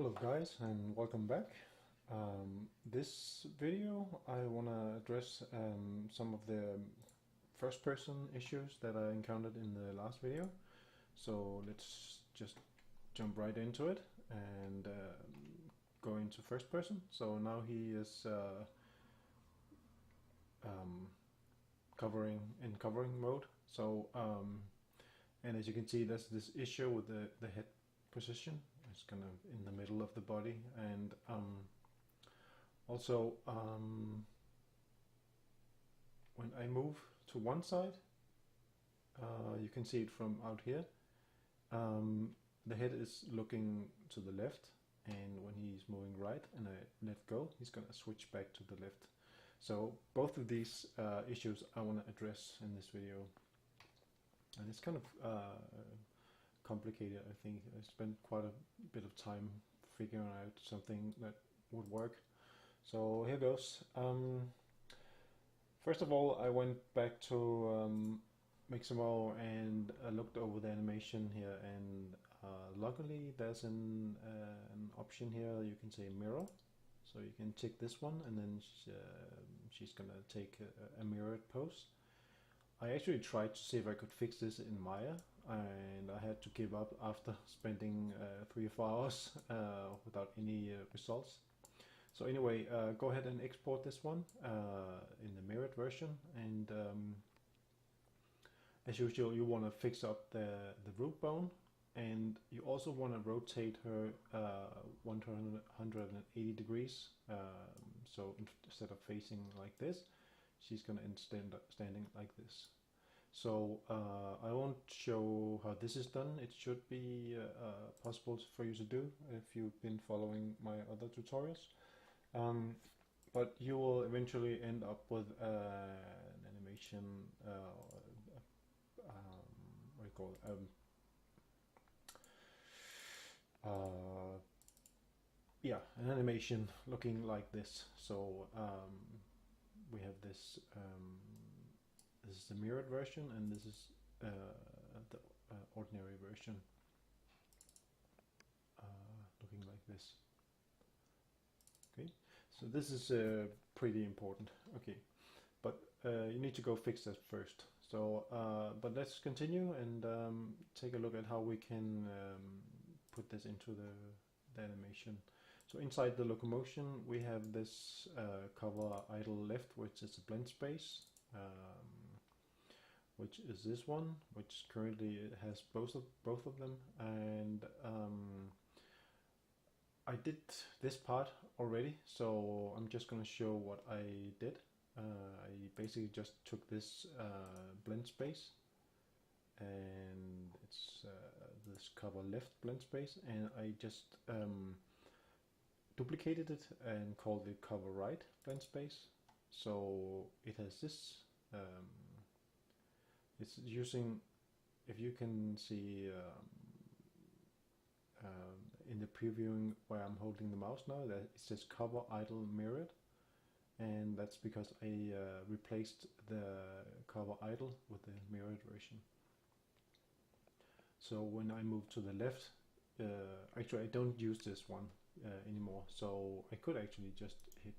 Hello guys and welcome back. This video I want to address some of the first person issues that I encountered in the last video. So let's just jump right into it and go into first person. So now he is covering mode. So and as you can see, there's this issue with the head position. It's kind of in the middle of the body, and also when I move to one side, you can see it from out here. The head is looking to the left, and when he's moving right and I let go, he's gonna switch back to the left. So both of these issues I want to address in this video, and it's kind of complicated. I think I spent quite a bit of time figuring out something that would work. So here goes. First of all, I went back to Mixamo and looked over the animation here, and luckily there's an option here. You can say mirror, so you can tick this one, and then she's gonna take a mirrored pose. I actually tried to see if I could fix this in Maya, and I had to give up after spending 3 or 4 hours without any results. So anyway, go ahead and export this one in the mirrored version, and as usual you want to fix up the root bone, and you also want to rotate her 180 degrees, so instead of facing like this, she's gonna end standing like this. So I won't show how this is done. It should be possible for you to do if you've been following my other tutorials. But you will eventually end up with an animation, what do you call it? Yeah, an animation looking like this. So we have this. This is the mirrored version, and this is the ordinary version, looking like this. Okay, so this is pretty important. Okay, but you need to go fix that first. So, but let's continue and take a look at how we can put this into the animation. So inside the locomotion, we have this cover idle left, which is a blend space. Which is this one, which currently has both of them, and I did this part already, so I'm just going to show what I did. I basically just took this blend space, and it's this cover left blend space, and I just duplicated it and called it cover right blend space. So it has this. It's using, if you can see in the previewing where I'm holding the mouse now, that it says cover idle mirrored, and that's because I replaced the cover idle with the mirrored version. So when I move to the left, actually I don't use this one anymore, so I could actually just hit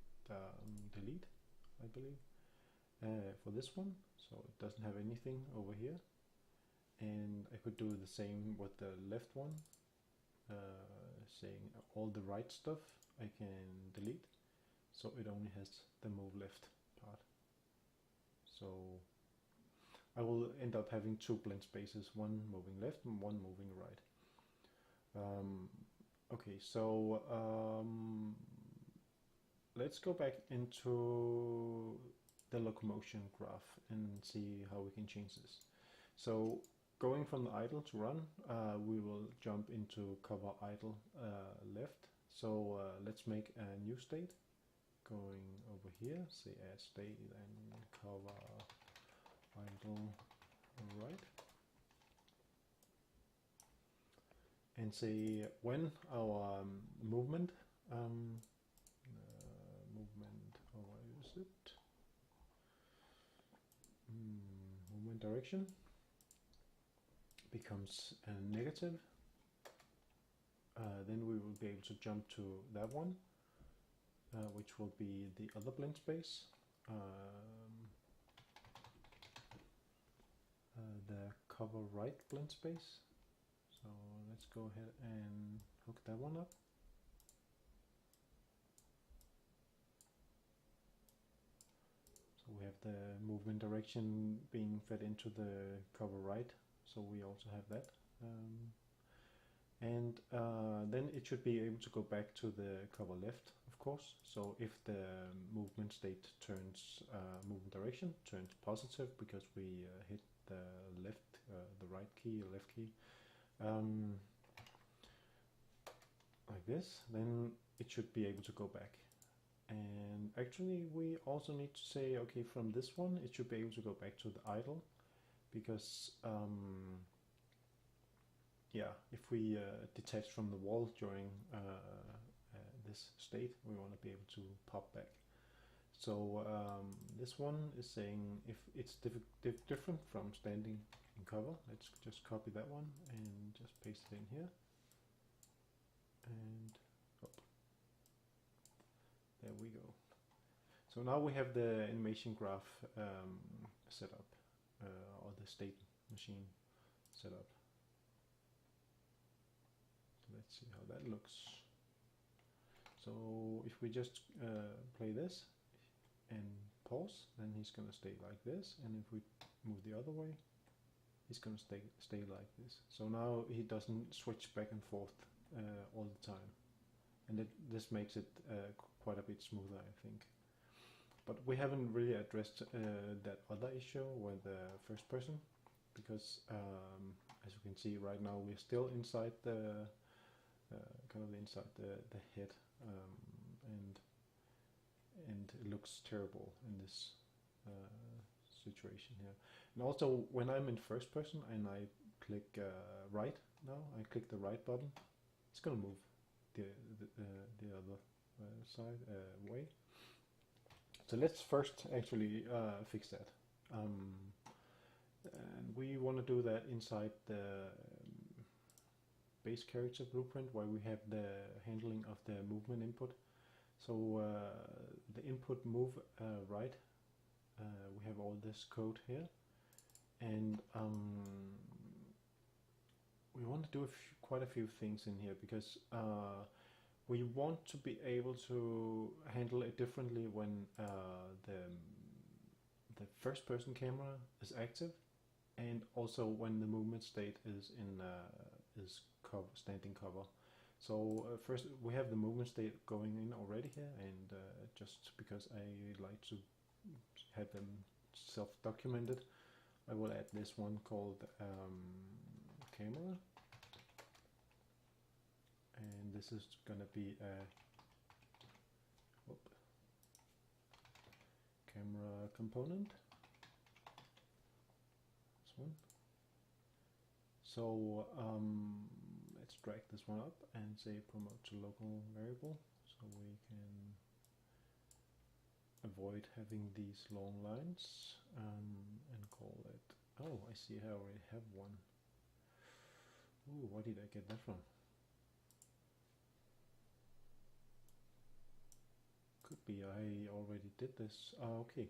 delete, I believe, for this one, so it doesn't have anything over here, and I could do the same with the left one, saying all the right stuff I can delete, so it only has the move left part. So I will end up having 2 blend spaces, one moving left and one moving right. Okay, so let's go back into the locomotion graph and see how we can change this. So going from the idle to run, we will jump into cover idle left. So let's make a new state. Going over here, say add state and cover idle right, and say when our movement where is it? Movement direction becomes a negative, then we will be able to jump to that one, which will be the other blend space, the cover right blend space. So let's go ahead and hook that one up. So we have the movement direction being fed into the cover right, so we also have that. And then it should be able to go back to the cover left, of course. So if the movement state turns, movement direction turns positive because we hit the left, the right key or left key, like this, then it should be able to go back. And actually we also need to say, okay, from this one it should be able to go back to the idle, because yeah, if we detach from the wall during this state, we want to be able to pop back. So this one is saying if it's different from standing in cover, let's just copy that one and just paste it in here. And there we go. So now we have the animation graph set up, or the state machine set up. Let's see how that looks. So if we just play this and pause, then he's going to stay like this, and if we move the other way, he's going to stay like this. So now he doesn't switch back and forth all the time, and this makes it quite a bit smoother, I think. But we haven't really addressed that other issue with the first person, because as you can see right now, we're still inside the kind of inside the head, and it looks terrible in this situation here. And also when I'm in first person and I click right now, I click the right button, it's gonna move the other side way. So let's first actually fix that. And we want to do that inside the base character blueprint, where we have the handling of the movement input. So the input move right, we have all this code here, and we want to do quite a few things in here, because we want to be able to handle it differently when the first person camera is active, and also when the movement state is in standing cover. So first we have the movement state going in already here, and just because I like to have them self-documented, I will add this one called camera, and this is gonna be a camera component, this one. So let's drag this one up and say promote to local variable, so we can avoid having these long lines, and call it, oh, I see, I already have one. Ooh, where did I get that from? Could be I already did this. Okay.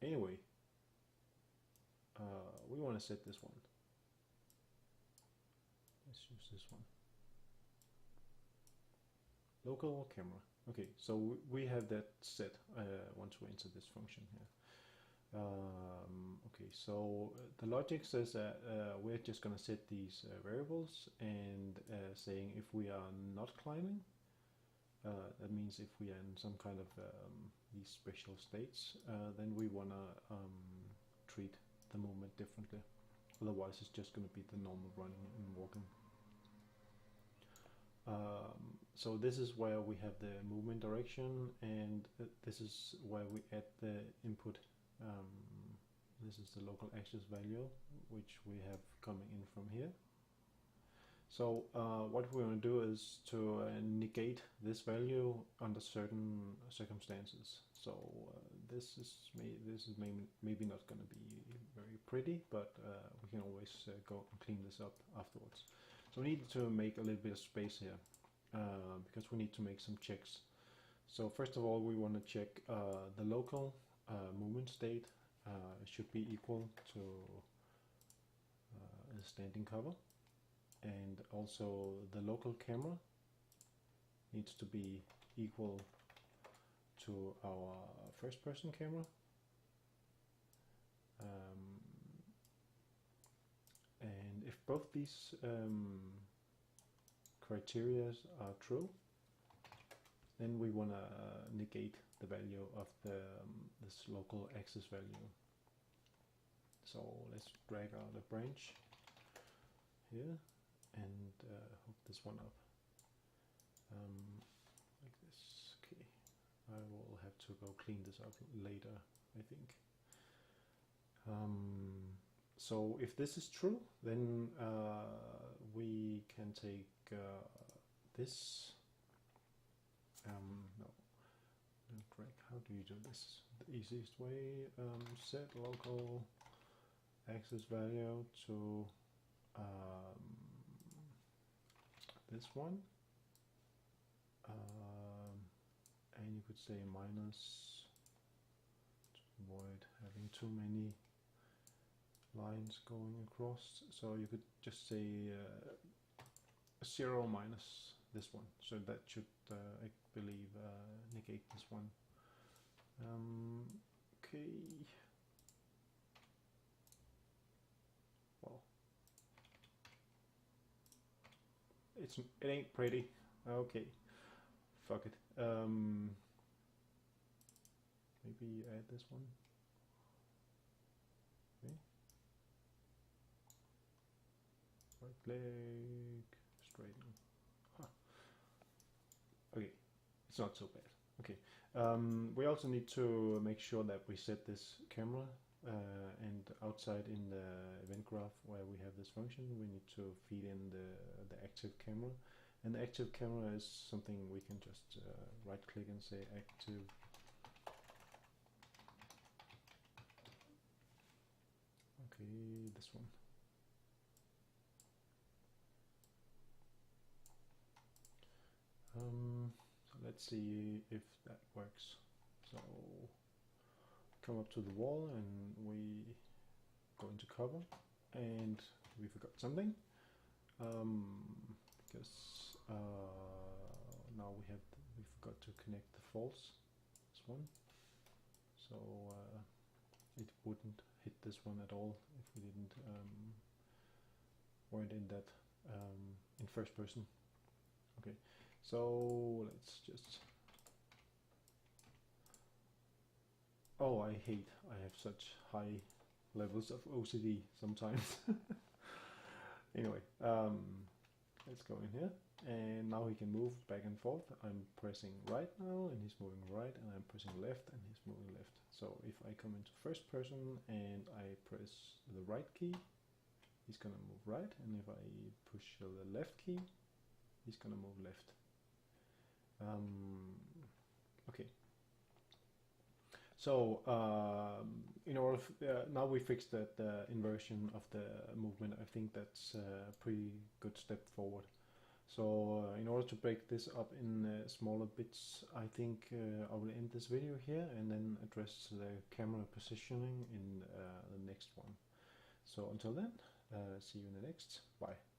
Anyway, we want to set this one. Let's use this one. Local camera. Okay, so we have that set once we enter this function here. Okay, so the logic says that we're just going to set these variables, and saying if we are not climbing, that means if we are in some kind of these special states, then we want to treat the movement differently. Otherwise it's just going to be the normal running and walking. So this is where we have the movement direction, and this is where we add the input. This is the local axis value, which we have coming in from here. So what we're going to do is to negate this value under certain circumstances. So this is maybe not going to be very pretty, but we can always go and clean this up afterwards. So we need to make a little bit of space here because we need to make some checks. So first of all, we want to check the local movement state should be equal to the standing cover, and also the local camera needs to be equal to our first person camera. And if both these criteria are true, then we want to negate the value of this local axis value. So let's drag out a branch here and hook this one up like this. Okay, I will have to go clean this up later, I think. So if this is true, then we can take this. No, drag. How do you do this? The easiest way: set local axis value to this one, and you could say minus to avoid having too many lines going across. So you could just say 0 minus this one. So that should, I believe, negate this one. Okay. Well, it ain't pretty. Okay, fuck it. Maybe add this one. Okay. Right leg, straighten. Huh. Okay, it's not so bad. Okay, we also need to make sure that we set this camera and outside in the event graph where we have this function, we need to feed in the active camera. And the active camera is something we can just right click and say active. Okay, this one. So let's see if that works. So come up to the wall and we go into cover, and we forgot something because now we forgot to connect the false, this one, so it wouldn't hit this one at all if we didn't weren't in that in first person. Okay, so let's just, oh, I have such high levels of OCD sometimes. Anyway, let's go in here, and now he can move back and forth. I'm pressing right now and he's moving right, and I'm pressing left and he's moving left. So if I come into first person and I press the right key, he's gonna move right, and if I push the left key, he's gonna move left. Okay. So in order now we fixed that inversion of the movement. I think that's a pretty good step forward. So in order to break this up in smaller bits, I think I will end this video here and then address the camera positioning in the next one. So until then, see you in the next. Bye.